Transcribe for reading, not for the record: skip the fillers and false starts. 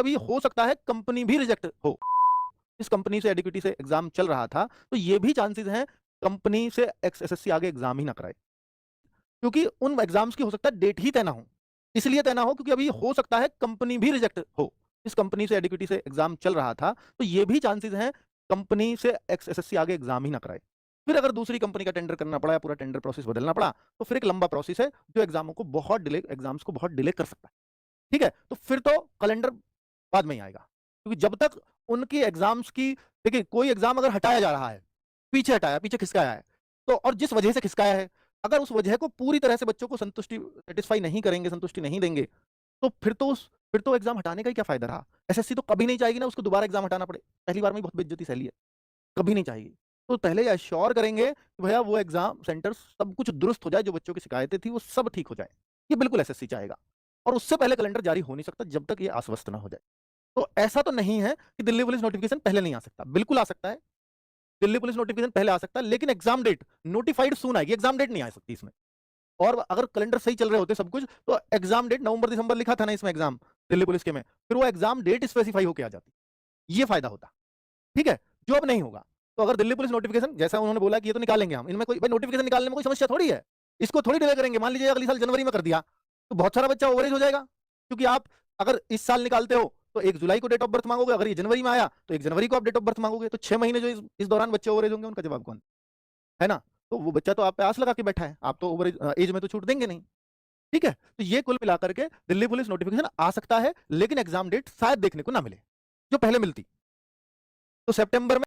अभी हो सकता है कंपनी भी रिजेक्ट हो। इस कंपनी से एडिक्विटी से एग्जाम चल रहा था, तो ये भी चांसेस हैं कंपनी से एसएससी आगे एग्जाम ही ना कराए, क्योंकि उन एग्जाम्स की हो सकता है डेट ही तय ना हो। इसलिए तय ना हो क्योंकि अभी हो सकता है कंपनी भी रिजेक्ट हो। इस कंपनी से एडिक्विटी से एग्जाम चल रहा था, तो ये भी चांसेस हैं कंपनी से एसएससी आगे एग्जाम ही ना कराए। फिर अगर दूसरी कंपनी का टेंडर करना पड़ा या पूरा टेंडर प्रोसेस बदलना पड़ा, तो फिर एक लंबा प्रोसेस है जो एग्जाम्स को बहुत डिले कर सकता है। ठीक है, तो फिर तो कैलेंडर बाद में ही आएगा, क्योंकि जब तक उनकी एग्जाम्स की, देखिए कोई एग्जाम अगर हटाया जा रहा है, पीछे हटाया, पीछे खिसकाया है, तो और जिस वजह से खिसकाया है, अगर उस वजह को पूरी तरह से बच्चों को सेटिस्फाई नहीं करेंगे, संतुष्टि नहीं देंगे, तो फिर तो एग्जाम हटाने का ही क्या फायदा रहा। एसएससी तो कभी नहीं चाहेगी ना उसको दोबारा एग्जाम हटाना पड़े, पहली बार में ही बहुत बेइज्जती सहली है, कभी नहीं चाहेगी। तो पहले अश्योर करेंगे कि भैया वो एग्जाम सेंटर सब कुछ दुरुस्त हो जाए, जो बच्चों की शिकायतें थी वो सब ठीक हो जाए, ये बिल्कुल एसएससी चाहेगा। और उससे पहले कैलेंडर जारी हो नहीं सकता जब तक ये आश्वस्त ना हो जाए। तो ऐसा तो नहीं है कि दिल्ली पुलिस नोटिफिकेशन पहले नहीं आ सकता, बिल्कुल आ सकता है। दिल्ली पुलिस नोटिफिकेशन पहले आ सकता है, लेकिन एग्जाम डेट नोटिफाइड सून आएगी, एग्जाम डेट नहीं आ सकती इसमें। और अगर कैलेंडर सही चल रहे होते सब कुछ, तो एग्जाम डेट नवंबर दिसंबर लिखा था ना इसमें एग्जाम दिल्ली पुलिस के में, फिर वो एग्जाम डेट स्पेसिफाई होकर आ जाती, ये फायदा होता। ठीक है, जो अब नहीं होगा। तो अगर दिल्ली पुलिस नोटिफिकेशन, जैसा उन्होंने बोला कि ये तो निकालेंगे हम, इनमें कोई भाई नोटिफिकेशन निकालने में कोई समस्या थोड़ी है, इसको थोड़ी डिले करेंगे। मान लीजिए अगले साल जनवरी में कर दिया, तो बहुत सारा बच्चा ओवरेज हो जाएगा, क्योंकि आप अगर इस साल निकालते हो तो 1 जुलाई को डेट ऑफ बर्थ मांगोगे, अगर ये जनवरी में आया तो 1 जनवरी को आप डेट ऑफ बर्थ मांगोगे, तो 6 महीने जो इस दौरान बच्चे ओवरेज होंगे उनका जवाब कौन है ना। तो वो बच्चा तो आप पे आस लगा के बैठा है, आप तो ओवरेज एज में तो छूट देंगे नहीं। ठीक है, तो ये कुल मिलाकर के दिल्ली पुलिस नोटिफिकेशन आ सकता है, लेकिन एग्जाम डेट शायद देखने को ना मिले जो पहले मिलती। तो सितंबर में